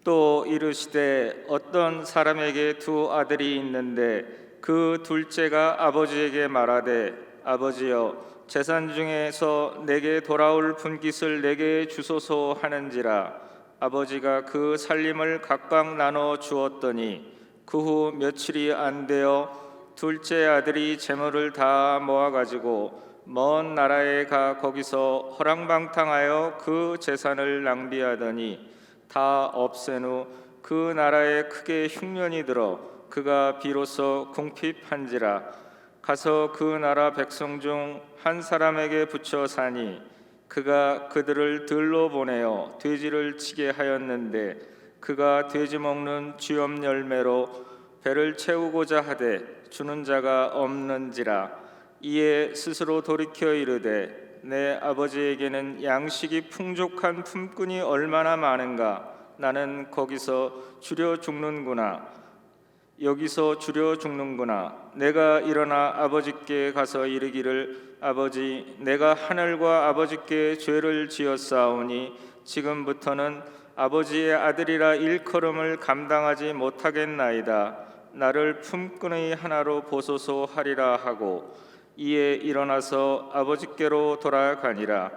또 이르시되 어떤 사람에게 두 아들이 있는데 그 둘째가 아버지에게 말하되 아버지여 재산 중에서 내게 돌아올 분깃을 내게 주소서 하는지라. 아버지가 그 살림을 각각 나눠 주었더니 그 후 며칠이 안 되어 둘째 아들이 재물을 다 모아 가지고 먼 나라에 가 거기서 허랑방탕하여 그 재산을 낭비하더니 다 없앤 후 그 나라에 크게 흉년이 들어 그가 비로소 궁핍한지라. 가서 그 나라 백성 중 한 사람에게 붙여 사니 그가 그들을 들로 보내어 돼지를 치게 하였는데 그가 돼지 먹는 쥐엄 열매로 배를 채우고자 하되 주는 자가 없는지라. 이에 스스로 돌이켜 이르되 내 아버지에게는 양식이 풍족한 품꾼이 얼마나 많은가. 나는 여기서 주려 죽는구나. 내가 일어나 아버지께 가서 이르기를 아버지 내가 하늘과 아버지께 죄를 지었사오니 지금부터는 아버지의 아들이라 일컬음을 감당하지 못하겠나이다. 나를 품꾼의 하나로 보소서 하리라 하고 이에 일어나서 아버지께로 돌아가니라.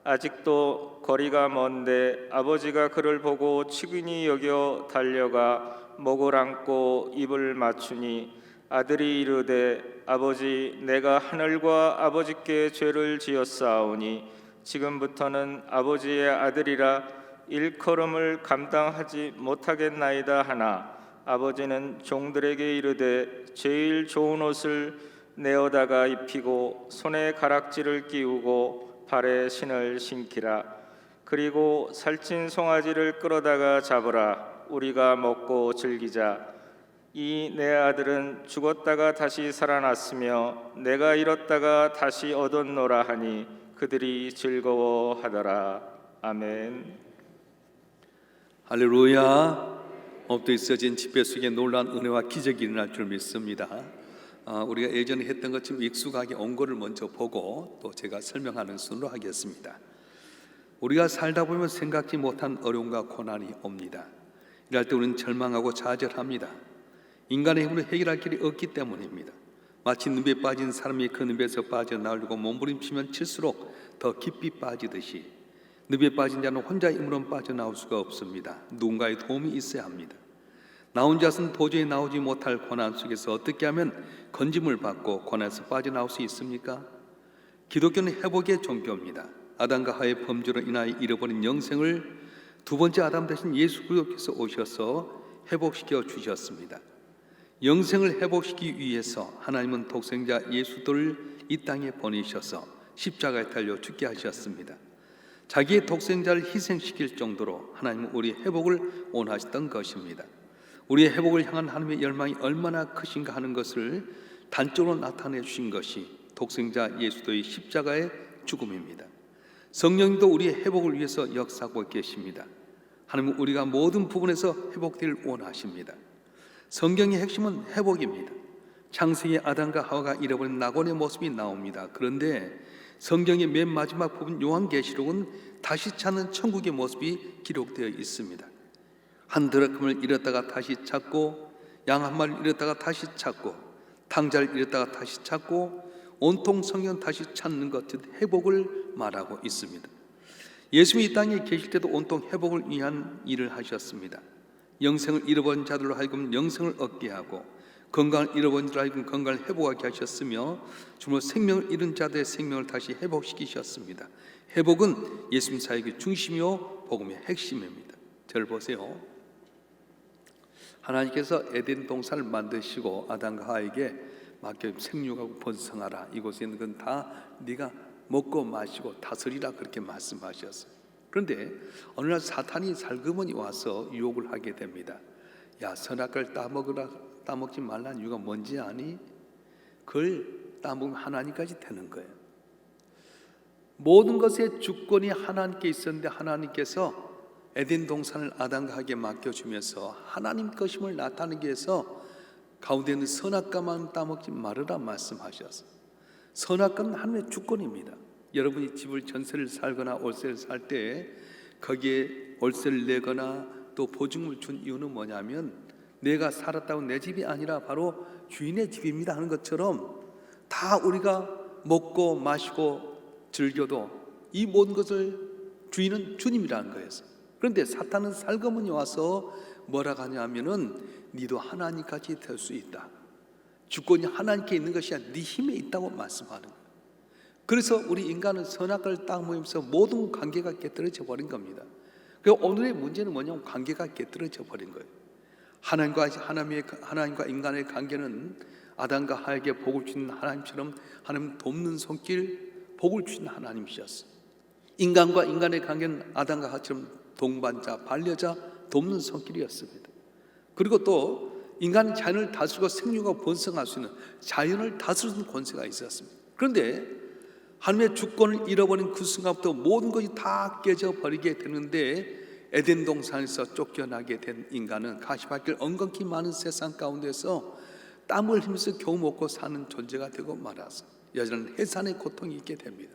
아직도 거리가 먼데 아버지가 그를 보고 측은히 여겨 달려가 목을 안고 입을 맞추니 아들이 이르되 아버지 내가 하늘과 아버지께 죄를 지었사오니 지금부터는 아버지의 아들이라 일컬음을 감당하지 못하겠나이다 하나 아버지는 종들에게 이르되 제일 좋은 옷을 내어다가 입히고 손에 가락지를 끼우고 발에 신을 신기라. 그리고 살찐 송아지를 끌어다가 잡으라. 우리가 먹고 즐기자. 이 내 아들은 죽었다가 다시 살아났으며 내가 잃었다가 다시 얻었노라 하니 그들이 즐거워하더라. 아멘. 할렐루야. 오늘도 있어진 집회 속에 놀라운 은혜와 기적이 일어날 줄 믿습니다. 우리가 예전에 했던 것처럼 익숙하게 원고를 먼저 보고 또 제가 설명하는 순으로 하겠습니다. 우리가 살다 보면 생각지 못한 어려움과 고난이 옵니다. 이럴 때 우리는 절망하고 좌절합니다. 인간의 힘으로 해결할 길이 없기 때문입니다. 마치 늪에 빠진 사람이 그 늪에서 빠져나오려고 몸부림치면 칠수록 더 깊이 빠지듯이 늪에 빠진 자는 혼자 힘으로는 빠져나올 수가 없습니다. 누군가의 도움이 있어야 합니다. 나 혼자서는 도저히 나오지 못할 고난 속에서 어떻게 하면 건짐을 받고 고난에서 빠져나올 수 있습니까? 기독교는 회복의 종교입니다. 아담과 하와의 범죄로 인하여 잃어버린 영생을 두 번째 아담 대신 예수 그리스도께서 오셔서 회복시켜 주셨습니다. 영생을 회복시키기 위해서 하나님은 독생자 예수를 이 땅에 보내셔서 십자가에 달려 죽게 하셨습니다. 자기의 독생자를 희생시킬 정도로 하나님은 우리의 회복을 원하셨던 것입니다. 우리의 회복을 향한 하나님의 열망이 얼마나 크신가 하는 것을 단적으로 나타내 주신 것이 독생자 예수의 십자가의 죽음입니다. 성령님도 우리의 회복을 위해서 역사하고 계십니다. 하나님은 우리가 모든 부분에서 회복되길 원하십니다. 성경의 핵심은 회복입니다. 창세기 아담과 하와가 잃어버린 낙원의 모습이 나옵니다. 그런데 성경의 맨 마지막 부분 요한계시록은 다시 찾는 천국의 모습이 기록되어 있습니다. 한 드라크마를 잃었다가 다시 찾고, 양 한 마리를 잃었다가 다시 찾고, 탕자를 잃었다가 다시 찾고, 온통 성경 다시 찾는 것, 즉 회복을 말하고 있습니다. 예수님이 이 땅에 계실 때도 온통 회복을 위한 일을 하셨습니다. 영생을 잃어버린 자들로 하여금 영생을 얻게 하고, 건강을 잃어버린 자들로 하여금 건강을 회복하게 하셨으며, 정말 생명을 잃은 자들의 생명을 다시 회복시키셨습니다. 회복은 예수님 사역의 중심이요 복음의 핵심입니다. 저를 보세요. 하나님께서 에덴 동산을 만드시고 아담과 하와에게 맡겨 생육하고 번성하라. 이곳에 있는 건 다 네가 먹고 마시고 다스리라 그렇게 말씀하셨어요. 그런데 어느 날 사탄이 살그머니 와서 유혹을 하게 됩니다. 야, 선악과를 따먹지 말라는 이유가 뭔지 아니? 그걸 따먹으면 하나님까지 되는 거예요. 모든 것의 주권이 하나님께 있었는데 하나님께서 에덴 동산을 아담과 하와에게 맡겨주면서 하나님 것임을 나타내기 위해서 가운데 있는 선악과만 따먹지 말으라 말씀하셨어요. 선악과는 하나님의 주권입니다. 여러분이 집을 전세를 살거나 월세를 살 때 거기에 월세를 내거나 또 보증을 준 이유는 뭐냐면 내가 살았다고 내 집이 아니라 바로 주인의 집입니다 하는 것처럼 다 우리가 먹고 마시고 즐겨도 이 모든 것을 주인은 주님이라는 거였어요. 그런데 사탄은 살거머니 와서 뭐라 하냐면은 니도 하나님까지 될 수 있다. 주권이 하나님께 있는 것이 아니라 네 힘에 있다고 말씀하는 거예요. 그래서 우리 인간은 선악과를 딱 모이면서 모든 관계가 깨뜨려져 버린 겁니다. 오늘의 문제는 뭐냐면 관계가 깨뜨려져 버린 거예요. 하나님과 인간의 관계는 아담과 하에게 복을 주는 하나님처럼 하나님 돕는 손길, 복을 주신 하나님이셨어요. 인간과 인간의 관계는 아담과 하처럼 동반자, 반려자, 돕는 손길이었습니다. 그리고 또 인간은 자연을 다스리고 생육하고 번성할 수 있는 자연을 다스리는 권세가 있었습니다. 그런데 하나님의 주권을 잃어버린 그 순간부터 모든 것이 다 깨져버리게 되는데 에덴 동산에서 쫓겨나게 된 인간은 가시밭길 엉겅퀴 많은 세상 가운데서 땀을 흘리면서 겨우 먹고 사는 존재가 되고 말아서 여전한 해산의 고통이 있게 됩니다.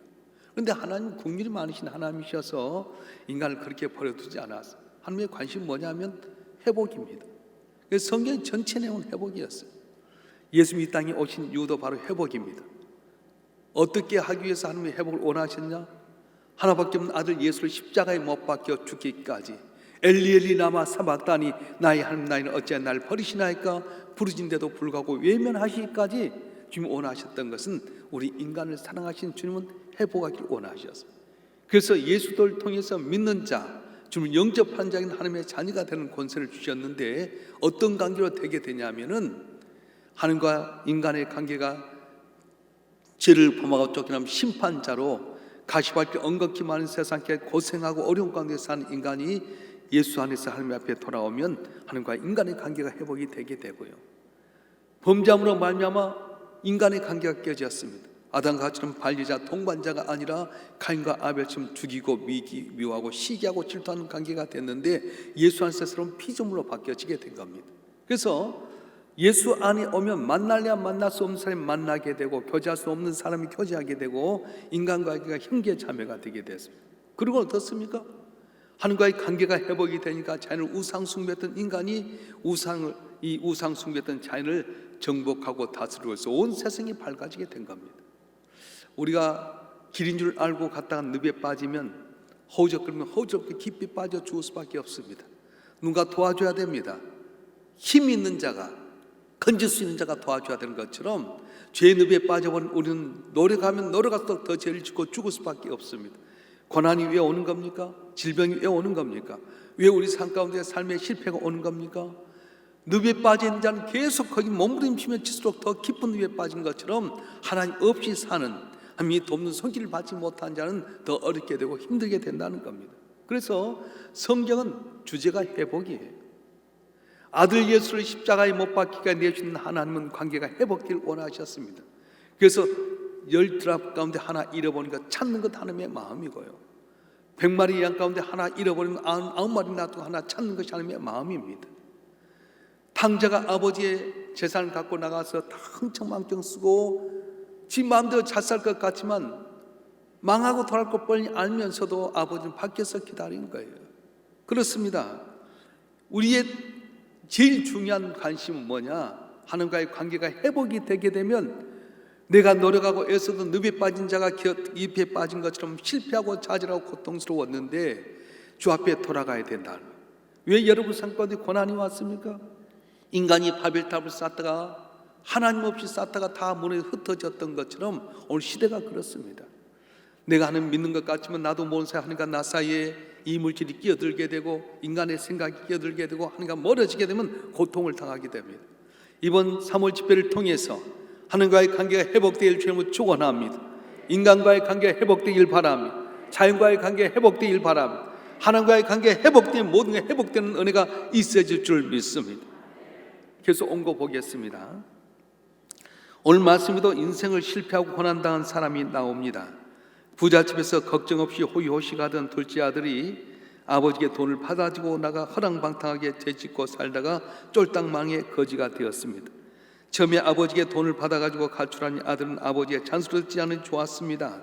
그런데 하나님은 긍휼이 많으신 하나님이셔서 인간을 그렇게 버려두지 않았어요. 하나님의 관심은 뭐냐면 회복입니다. 그래서 성경 전체 내용은 회복이었어요. 예수님이 이 땅에 오신 이유도 바로 회복입니다. 어떻게 하기 위해서 하나님의 회복을 원하셨냐? 하나밖에 없는 아들 예수를 십자가에 못 박혀 죽기까지 엘리 엘리 라마 사박다니 나의 하나님 나이는 어찌 나를 버리시나이까 부르진데도 불구하고 외면하시기까지 주님이 원하셨던 것은 우리 인간을 사랑하신 주님은 회복하기를 원하셨어요. 그래서 예수를 통해서 믿는 자, 주님을 영접한 자에게는 하나님의 자녀가 되는 권세를 주셨는데 어떤 관계로 되게 되냐면은 하나님과 인간의 관계가 죄를 범하고 쫓겨나면 심판자로 가시밭길 엉겅퀴 많은 세상에 고생하고 어려운 가운데 사는 인간이 예수 안에서 하나님 앞에 돌아오면 하나님과 인간의 관계가 회복이 되게 되고요. 범죄함으로 말미암아 인간의 관계가 깨졌습니다. 아담과 하처럼 반려자 동반자가 아니라 가인과 아벨처럼 죽이고 미워하고 시기하고 질투하는 관계가 됐는데 예수 안에서 새로운 피조물로 바뀌어지게 된 겁니다. 그래서 예수 안에 오면 만날래야 만날 수 없는 사람이 만나게 되고 교제할 수 없는 사람이 교제하게 되고 인간관계가 형제 자매가 되게 됐습니다. 그리고 어떻습니까? 하나님과의 관계가 회복이 되니까 자연을 우상 숭배했던 인간이 이 우상 숭배했던 자연을 정복하고 다스리고 있어 온 세상이 밝아지게 된 겁니다. 우리가 길인 줄 알고 갔다가 늪에 빠지면 허우적거리면 허우적거리 깊이 빠져 죽을 수밖에 없습니다. 누가 도와줘야 됩니다. 힘 있는 자가 건질 수 있는 자가 도와줘야 되는 것처럼 죄의 늪에 빠져버린 우리는 노력하면 노력할수록 더 죄를 짓고 죽을 수밖에 없습니다. 고난이 왜 오는 겁니까? 질병이 왜 오는 겁니까? 왜 우리 삶 가운데 삶의 실패가 오는 겁니까? 늪에 빠진 자는 계속 거기 몸부림치며 칠수록 더 깊은 늪에 빠진 것처럼 하나님 없이 사는 하나님이 돕는 손길을 받지 못한 자는 더 어렵게 되고 힘들게 된다는 겁니다. 그래서 성경은 주제가 회복이에요. 아들 예수를 십자가에 못 박히게 내주는 하나님은 관계가 회복되길 원하셨습니다. 그래서 12 가운데 하나 잃어버린 것 찾는 것 하나님의 마음이고요. 100마리 양 가운데 하나 잃어버리면 9마리 놔두고 하나 찾는 것이 하나님의 마음입니다. 탕자가 아버지의 재산을 갖고 나가서 다 흥청망청 쓰고 지 마음대로 잘 살 것 같지만 망하고 돌아갈 것 뻔히 알면서도 아버지는 밖에서 기다린 거예요. 그렇습니다. 우리의 제일 중요한 관심은 뭐냐? 하나님과의 관계가 회복이 되게 되면 내가 노력하고 애써도 늪에 빠진 자가 잎에 빠진 것처럼 실패하고 좌절하고 고통스러웠는데 주 앞에 돌아가야 된다. 왜 여러분 삶 가운데 고난이 왔습니까? 인간이 바벨탑을 쌓다가 하나님 없이 쌓다가 다 문에 흩어졌던 것처럼 오늘 시대가 그렇습니다. 내가 하나님 믿는 것 같지만 나도 모르는 사이 하나님과 나 사이에 이물질이 끼어들게 되고 인간의 생각이 끼어들게 되고 하나님과 멀어지게 되면 고통을 당하게 됩니다. 이번 3월 집회를 통해서 하나님과의 관계가 회복되길 주님을 축원합니다. 인간과의 관계가 회복되길 바랍니다. 자연과의 관계가 회복되길 바랍니다. 하나님과의 관계가 회복되면 모든 게 회복되는 은혜가 있어질 줄 믿습니다. 계속 온 거 보겠습니다. 오늘 말씀에도 인생을 실패하고 고난당한 사람이 나옵니다. 부잣집에서 걱정 없이 호의호식하던 둘째 아들이 아버지의 돈을 받아주고 나가 허랑방탕하게 죄짓고 살다가 쫄딱 망해 거지가 되었습니다. 처음에 아버지의 돈을 받아가지고 가출한 아들은 아버지의 잔소리를 듣지 않으니 좋았습니다.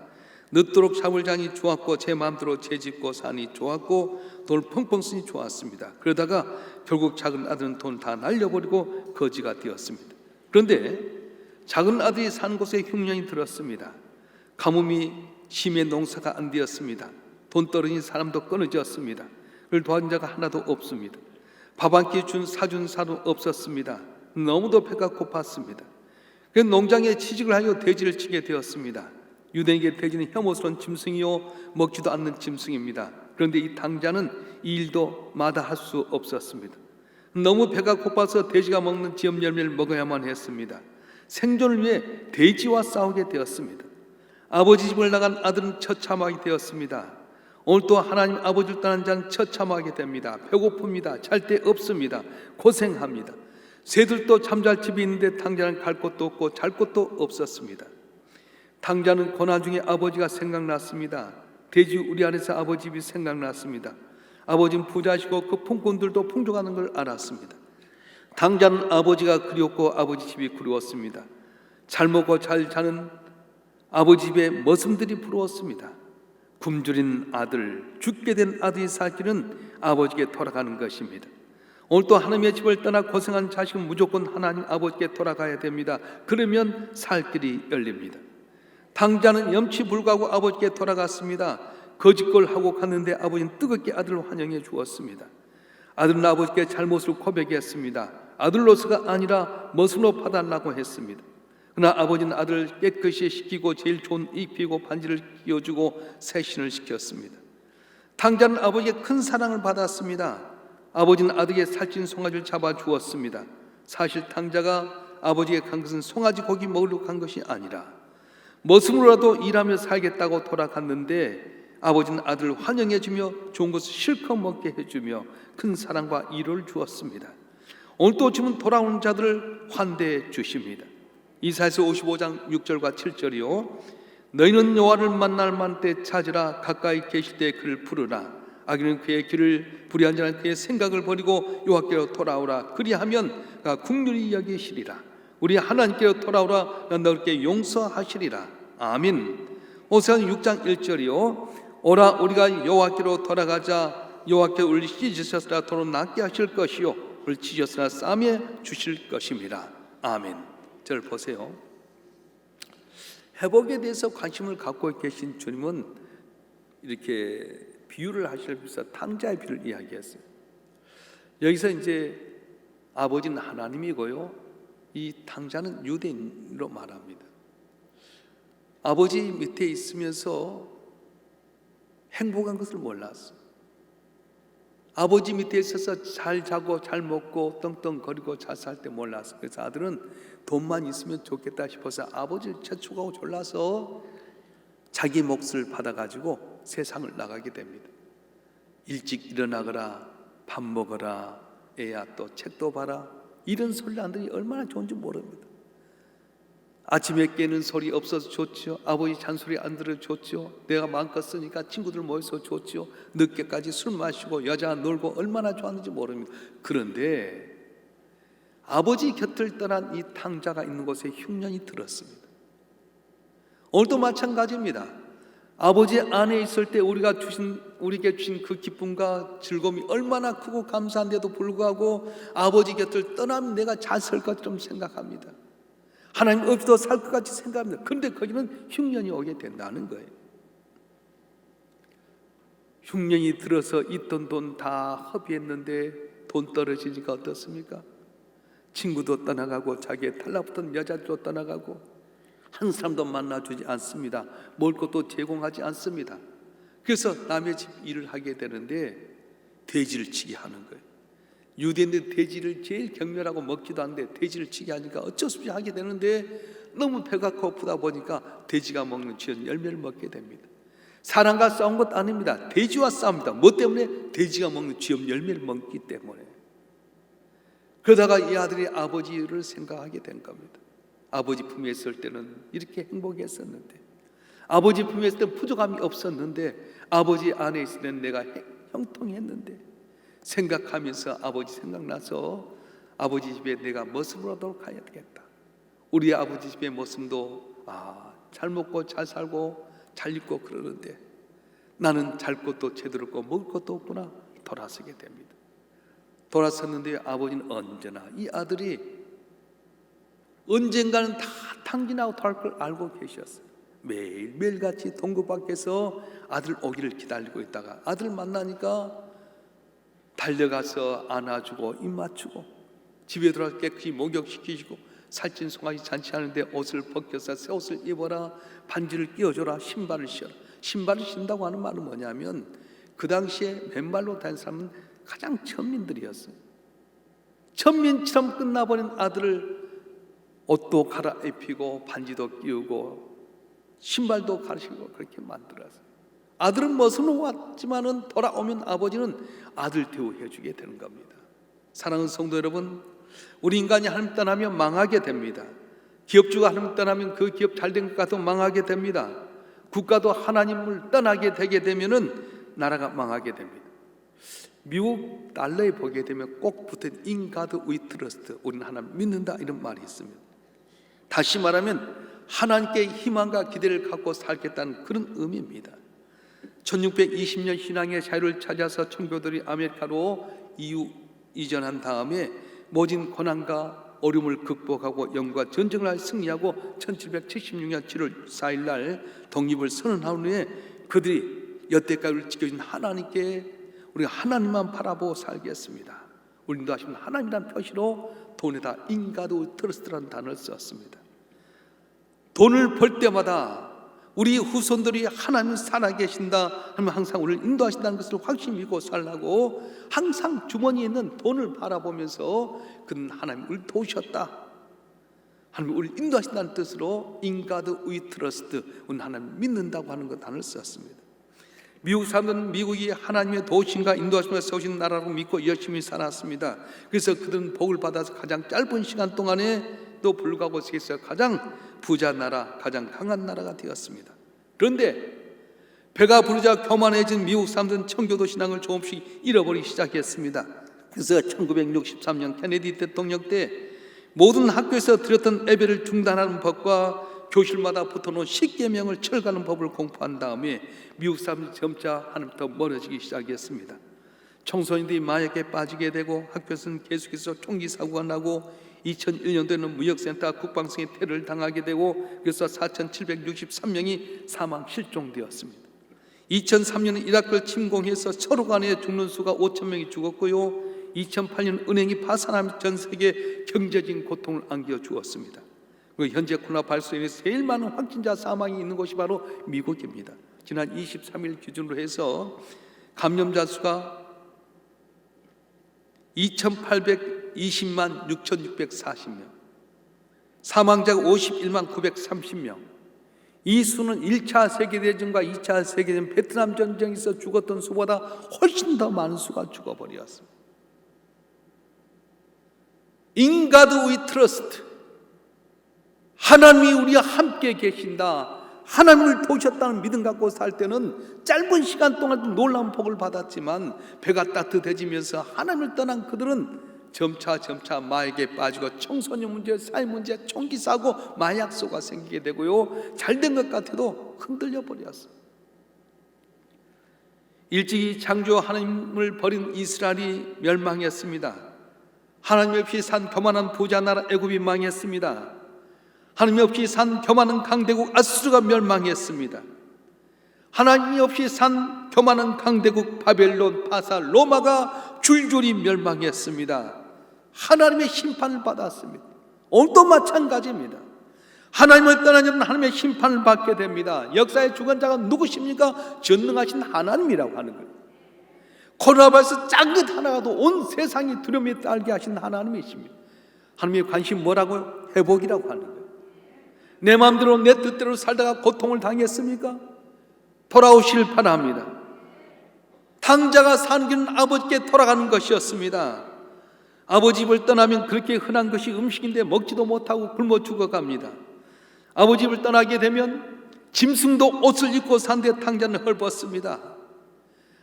늦도록 잡을 자니 좋았고 제 마음대로 채집고 사니 좋았고 돈을 펑펑 쓰니 좋았습니다. 그러다가 결국 작은 아들은 돈 다 날려버리고 거지가 되었습니다. 그런데 작은 아들이 사는 곳에 흉년이 들었습니다. 가뭄이 심해 농사가 안 되었습니다. 돈 떨어진 사람도 끊어졌습니다. 그를 도와준 자가 하나도 없습니다. 밥 한 끼 사준 사도 없었습니다. 너무도 배가 고팠습니다. 그래서 농장에 취직을 하여 돼지를 치게 되었습니다. 유대인에게 돼지는 혐오스러운 짐승이요 먹지도 않는 짐승입니다. 그런데 이 당자는 이 일도 마다할 수 없었습니다. 너무 배가 고파서 돼지가 먹는 지엽 열매를 먹어야만 했습니다. 생존을 위해 돼지와 싸우게 되었습니다. 아버지 집을 나간 아들은 처참하게 되었습니다. 오늘 또 하나님 아버지를 떠난 자는 처참하게 됩니다. 배고픕니다. 잘 데 없습니다. 고생합니다. 새들도 잠잘 집이 있는데 당자는 갈 곳도 없고 잘 곳도 없었습니다. 당자는 고난 중에 아버지가 생각났습니다. 돼지 우리 안에서 아버지 집이 생각났습니다. 아버지는 부자시고 그 품꾼들도 풍족하는 걸 알았습니다. 당자는 아버지가 그리웠고 아버지 집이 그리웠습니다. 잘 먹고 잘 자는 아버지 집의 머슴들이 부러웠습니다. 굶주린 아들, 죽게 된 아들이 살 길은 아버지께 돌아가는 것입니다. 오늘 또 하나님의 집을 떠나 고생한 자식은 무조건 하나님 아버지께 돌아가야 됩니다. 그러면 살 길이 열립니다. 당자는 염치 불구하고 아버지께 돌아갔습니다. 거짓걸 하고 갔는데 아버지는 뜨겁게 아들을 환영해 주었습니다. 아들은 아버지께 잘못을 고백했습니다. 아들로서가 아니라 머슴으로 봐달라고 했습니다. 그러나 아버지는 아들을 깨끗이 씻기고 제일 좋은 입히고 반지를 끼워주고 세신을 시켰습니다. 당자는 아버지의 큰 사랑을 받았습니다. 아버지는 아들에게 살찐 송아지를 잡아 주었습니다. 사실 당자가 아버지에게 간 것은 송아지 고기 먹으려고 간 것이 아니라 머슴으로라도 일하며 살겠다고 돌아갔는데 아버지는 아들을 환영해 주며 좋은 것을 실컷 먹게 해주며 큰 사랑과 위로를 주었습니다. 오늘 또 지금 돌아오는 자들을 환대해 주십니다. 이사야서 55장 6절과 7절이요. 너희는 여호와를 만날 만때 찾으라. 가까이 계실 때 그를 부르라. 악인은 그의 길을 불의한 자는 그의 생각을 버리고 여호와께로 돌아오라. 그리하면 그가 긍휼히 여기시리라. 우리 하나님께로 돌아오라. 너희께 용서하시리라. 아멘. 호세아서 6장 1절이요. 오라 우리가 여호와께로 돌아가자. 여호와께 우리 찢으셨으나 도로 낫게 하실 것이요 우리 찢으셨으나 싸매 주실 것입니다. 아멘. 절 보세요. 회복에 대해서 관심을 갖고 계신 주님은 이렇게 비유를 하시면서 당자의 비유를 이야기했어요. 여기서 이제 아버지는 하나님이고요, 이 당자는 유대인으로 말합니다. 아버지 밑에 있으면서 행복한 것을 몰랐어요. 아버지 밑에 있어서 잘 자고 잘 먹고 떵떵거리고 잘 살 때 몰랐어요. 그래서 아들은 돈만 있으면 좋겠다 싶어서 아버지를 재촉하고 졸라서 자기 몫을 받아가지고 세상을 나가게 됩니다. 일찍 일어나거라, 밥 먹어라, 애야 또 책도 봐라, 이런 소리를 안 들으니 얼마나 좋은지 모릅니다. 아침에 깨는 소리 없어서 좋죠. 아버지 잔소리 안 들어 좋죠. 내가 마음껏 쓰니까 친구들 모여서 좋죠. 늦게까지 술 마시고 여자 놀고 얼마나 좋았는지 모릅니다. 그런데 아버지 곁을 떠난 이 탕자가 있는 곳에 흉년이 들었습니다. 오늘도 마찬가지입니다. 아버지 안에 있을 때 우리에게 주신 그 기쁨과 즐거움이 얼마나 크고 감사한데도 불구하고 아버지 곁을 떠나면 내가 잘 살 것처럼 생각합니다. 하나님 없이도 살 것 같이 생각합니다. 그런데 거기는 흉년이 오게 된다는 거예요. 흉년이 들어서 있던 돈 다 허비했는데 돈 떨어지니까 어떻습니까? 친구도 떠나가고 자기의 달라붙은 여자도 떠나가고 한 사람도 만나주지 않습니다. 먹을 것도 제공하지 않습니다. 그래서 남의 집 일을 하게 되는데 돼지를 치게 하는 거예요. 유대인들 돼지를 제일 경멸하고 먹지도 않는데 돼지를 치게 하니까 어쩔 수 없이 하게 되는데 너무 배가 고프다 보니까 돼지가 먹는 쥐은 열매를 먹게 됩니다. 사람과 싸운 것 아닙니다. 돼지와 싸웁니다. 뭐 때문에? 돼지가 먹는 쥐은 열매를 먹기 때문에. 그러다가 이 아들이 아버지를 생각하게 된 겁니다. 아버지 품에 있을 때는 이렇게 행복했었는데, 아버지 품에 있을 때는 부족함이 없었는데, 아버지 안에 있을 때는 내가 형통했는데, 생각하면서 아버지 생각나서 아버지 집에 내가 머슴으로도 가야 되겠다. 우리 아버지 집의 머슴도 잘 먹고 잘 살고 잘 입고 그러는데 나는 잘 것도 제대로 없고 먹을 것도 없구나. 돌아서게 됩니다. 돌아섰는데 아버지는 언제나 이 아들이 언젠가는 다 탕진하고 돌아갈 걸 알고 계셨어요. 매일매일같이 동구 밖에서 아들 오기를 기다리고 있다가 아들 만나니까 달려가서 안아주고 입 맞추고 집에 들어가서 깨끗이 목욕시키시고 살찐 송아지 잔치하는데 옷을 벗겨서 새 옷을 입어라, 반지를 끼워줘라, 신발을 신어라. 신발을 신다고 하는 말은 뭐냐면 그 당시에 맨발로 다닌 사람은 가장 천민들이었어요. 천민처럼 끝나버린 아들을 옷도 갈아입히고 반지도 끼우고 신발도 가르치고 그렇게 만들었어요. 아들은 멋은 왔지만은 돌아오면 아버지는 아들 대우해 주게 되는 겁니다. 사랑하는 성도 여러분, 우리 인간이 하나님 떠나면 망하게 됩니다. 기업주가 하나님 떠나면 그 기업 잘된 국가도 망하게 됩니다. 국가도 하나님을 떠나게 되게 되면은 나라가 망하게 됩니다. 미국 달러에 보게 되면 꼭 붙은 In God we trust, 우리는 하나님 믿는다, 이런 말이 있습니다. 다시 말하면 하나님께 희망과 기대를 갖고 살겠다는 그런 의미입니다. 1620년 신앙의 자유를 찾아서 청교도들이 아메리카로 이전한 다음에 모진 고난과 어려움을 극복하고 영과 전쟁을 하여 승리하고 1776년 7월 4일 날 독립을 선언한 후에 그들이 여태까지 지켜준 하나님께 우리가 하나님만 바라보고 살겠습니다. 우리도 하시면 하나님이라는 표시로 돈에다 인가도 트러스트라는 단어를 썼습니다. 돈을 벌 때마다 우리 후손들이 하나님 살아계신다 하면 항상 우리를 인도하신다는 것을 확실히 믿고 살라고 항상 주머니에 있는 돈을 바라보면서 그는 하나님 우리를 도우셨다, 하나님 우리를 인도하신다는 뜻으로 In God we trust, 우리는 하나님 믿는다고 하는 것 단어를 썼습니다. 미국 사람들은 미국이 하나님의 도우심과 인도하심을 세우신 나라로 믿고 열심히 살았습니다. 그래서 그들은 복을 받아서 가장 짧은 시간 동안에 또 불구하고 세계에서 가장 부자 나라, 가장 강한 나라가 되었습니다. 그런데 배가 부르자 교만해진 미국 사람들은 청교도 신앙을 조금씩 잃어버리기 시작했습니다. 그래서 1963년 케네디 대통령 때 모든 학교에서 드렸던 예배를 중단하는 법과 교실마다 붙어놓은 10계명을 철거하는 법을 공포한 다음에 미국 사람들이 점차 하나님부터 멀어지기 시작했습니다. 청소년들이 마약에 빠지게 되고 학교에서는 계속해서 총기 사고가 나고 2001년도에는 무역센터 국방성이 테러를 당하게 되고 그래서 4,763명이 사망 실종되었습니다. 2003년에 이라크를 침공해서 서로 간에 죽는 수가 5,000명이 죽었고요. 2008년 은행이 파산하며 전 세계 경제적인 고통을 안겨 주었습니다. 현재 코로나 발생에 제일 많은 확진자 사망이 있는 곳이 바로 미국입니다. 지난 23일 기준으로 해서 감염자 수가 2,820만 6,640명, 사망자가 51만 930명. 이 수는 1차 세계대전과 2차 세계대전 베트남 전쟁에서 죽었던 수보다 훨씬 더 많은 수가 죽어버렸습니다. In God we trust, 하나님이 우리와 함께 계신다, 하나님을 도우셨다는 믿음 갖고 살 때는 짧은 시간 동안 놀라운 복을 받았지만 배가 따뜻해지면서 하나님을 떠난 그들은 점차 마약에 빠지고 청소년 문제, 사회 문제, 총기 사고, 마약소가 생기게 되고요. 잘된 것 같아도 흔들려 버렸어요. 일찍이 창조 하나님을 버린 이스라엘이 멸망했습니다. 하나님 없이 산 교만한 부자 나라 애굽이 망했습니다. 하나님 없이 산 교만한 강대국 아수르가 멸망했습니다. 하나님 없이 산 교만한 강대국 바벨론, 바사, 로마가 줄줄이 멸망했습니다. 하나님의 심판을 받았습니다. 오늘도 마찬가지입니다. 하나님을 떠나면 하나님의 심판을 받게 됩니다. 역사의 주관자가 누구십니까? 전능하신 하나님이라고 하는 거예요. 코로나 바이러스 짝긋 하나가도 온 세상이 두려움에 떨게 하신 하나님이십니다. 하나님의 관심 뭐라고요? 회복이라고 하는 거예요. 내 마음대로 내 뜻대로 살다가 고통을 당했습니까? 돌아오실 바랍니다. 탕자가 사는 길은 아버지께 돌아가는 것이었습니다. 아버지 집을 떠나면 그렇게 흔한 것이 음식인데 먹지도 못하고 굶어 죽어갑니다. 아버지 집을 떠나게 되면 짐승도 옷을 입고 산데 탕자는 헐벗습니다.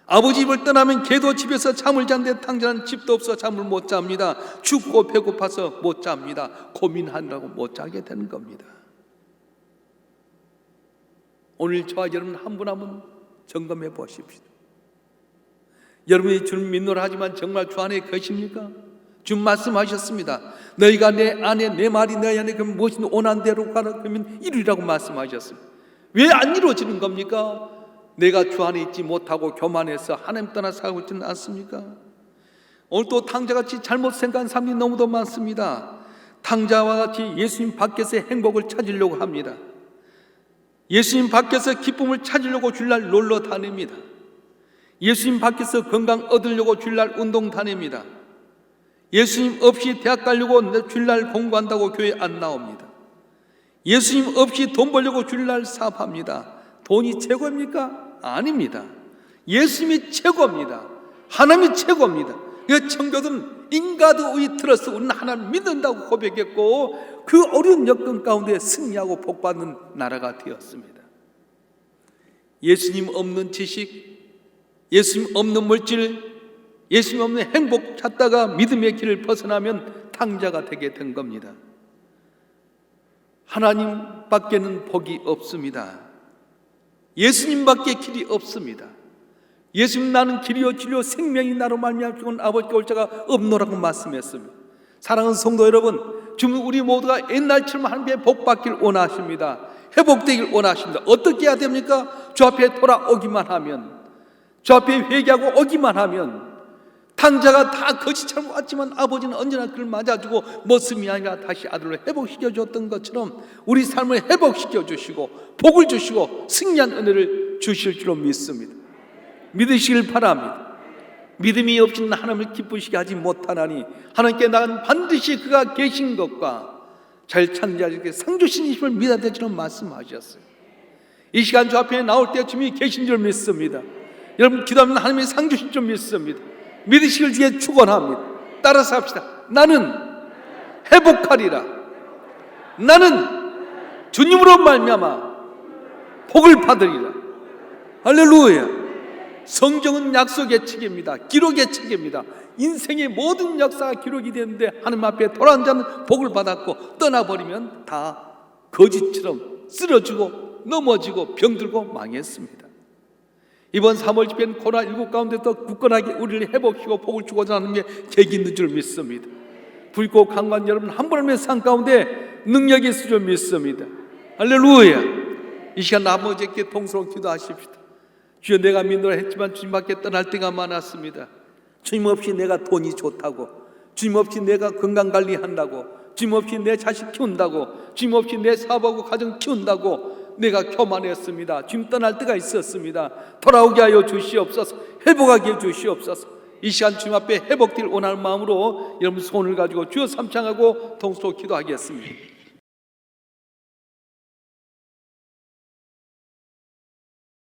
아버지 집을 떠나면 개도 집에서 잠을 잔데 탕자는 집도 없어 잠을 못 잡니다. 춥고 배고파서 못 잡니다. 고민하느라고 못 자게 되는 겁니다. 오늘 저와 여러분 한 분 한 분 점검해 보십시오. 여러분이 주를 믿노라 하지만 정말 주 안에 계십니까? 주 말씀하셨습니다. 너희가 내 안에, 내 말이 너희 안에 그러면 무엇이든 원한 대로 가라 그러면 이루리라고 말씀하셨습니다. 왜 안 이루어지는 겁니까? 내가 주 안에 있지 못하고 교만해서 하나님 떠나 살고 있지는 않습니까? 오늘 또 탕자같이 잘못 생각한 사람이 너무도 많습니다. 탕자와 같이 예수님 밖에서 행복을 찾으려고 합니다. 예수님 밖에서 기쁨을 찾으려고 주일날 놀러 다닙니다. 예수님 밖에서 건강 얻으려고 주일날 운동 다닙니다. 예수님 없이 대학 가려고 주일날 공부한다고 교회 안 나옵니다. 예수님 없이 돈 벌려고 주일날 사업합니다. 돈이 최고입니까? 아닙니다. 예수님이 최고입니다. 하나님이 최고입니다. 그 청교도는 인가드 위 트러스 우리는 하나님 믿는다고 고백했고 그 어려운 여건 가운데 승리하고 복받는 나라가 되었습니다. 예수님 없는 지식, 예수님 없는 물질, 예수님 없는 행복 찾다가 믿음의 길을 벗어나면 탕자가 되게 된 겁니다. 하나님밖에는 복이 없습니다. 예수님밖에 길이 없습니다. 예수님 나는 길이요 진리요 생명이 나로 말미암아 죽은 아버지께 올 자가 없노라고 말씀했습니다. 사랑하는 성도 여러분, 주님 우리 모두가 옛날처럼 하나님의 복 받기를 원하십니다. 회복되길 원하십니다. 어떻게 해야 됩니까? 주 앞에 돌아오기만 하면, 주 앞에 회개하고 오기만 하면, 탕자가 다 거지처럼 왔지만 아버지는 언제나 그를 맞아주고 머슴이 아니라 다시 아들로 회복시켜 줬던 것처럼 우리 삶을 회복시켜 주시고 복을 주시고 승리한 은혜를 주실 줄로 믿습니다. 믿으시길 바랍니다. 믿음이 없이는 하나님을 기쁘시게 하지 못하나니 하나님께 나는 반드시 그가 계신 것과 잘 찾는 자에게 상 주신 이심을 믿어야 될처럼 말씀하셨어요. 이 시간 주 앞에 나올 때 주님이 계신 줄 믿습니다. 여러분 기도하면 하나님이 상 주실 줄 믿습니다. 믿으시길 위해 축원합니다. 따라서 합시다. 나는 회복하리라. 나는 주님으로 말미암아 복을 받으리라. 할렐루야. 성경은 약속의 책입니다. 기록의 책입니다. 인생의 모든 역사가 기록이 되는데 하나님 앞에 돌아온 자는 복을 받았고 떠나버리면 다 거지처럼 쓰러지고 넘어지고 병들고 망했습니다. 이번 3월 집회는 코로나19 가운데도 굳건하게 우리를 회복시키고 복을 주고자 하는 게 계기 있는 줄 믿습니다. 붉고 강관 여러분 한 분 한 분 상 가운데 능력이 있을 줄 믿습니다. 할렐루야. 이 시간 아버지께 통성으로 기도하십시다. 주여 내가 믿노라 했지만 주님밖에 떠날 때가 많았습니다. 주님 없이 내가 돈이 좋다고, 주님 없이 내가 건강관리한다고, 주님 없이 내 자식 키운다고, 주님 없이 내 사업하고 가정 키운다고 내가 교만했습니다. 주님 떠날 때가 있었습니다. 돌아오게 하여 주시옵소서. 회복하게 해 주시옵소서. 이 시간 주님 앞에 회복될 원하는 마음으로 여러분 손을 가지고 주여 삼창하고 통수로 기도하겠습니다.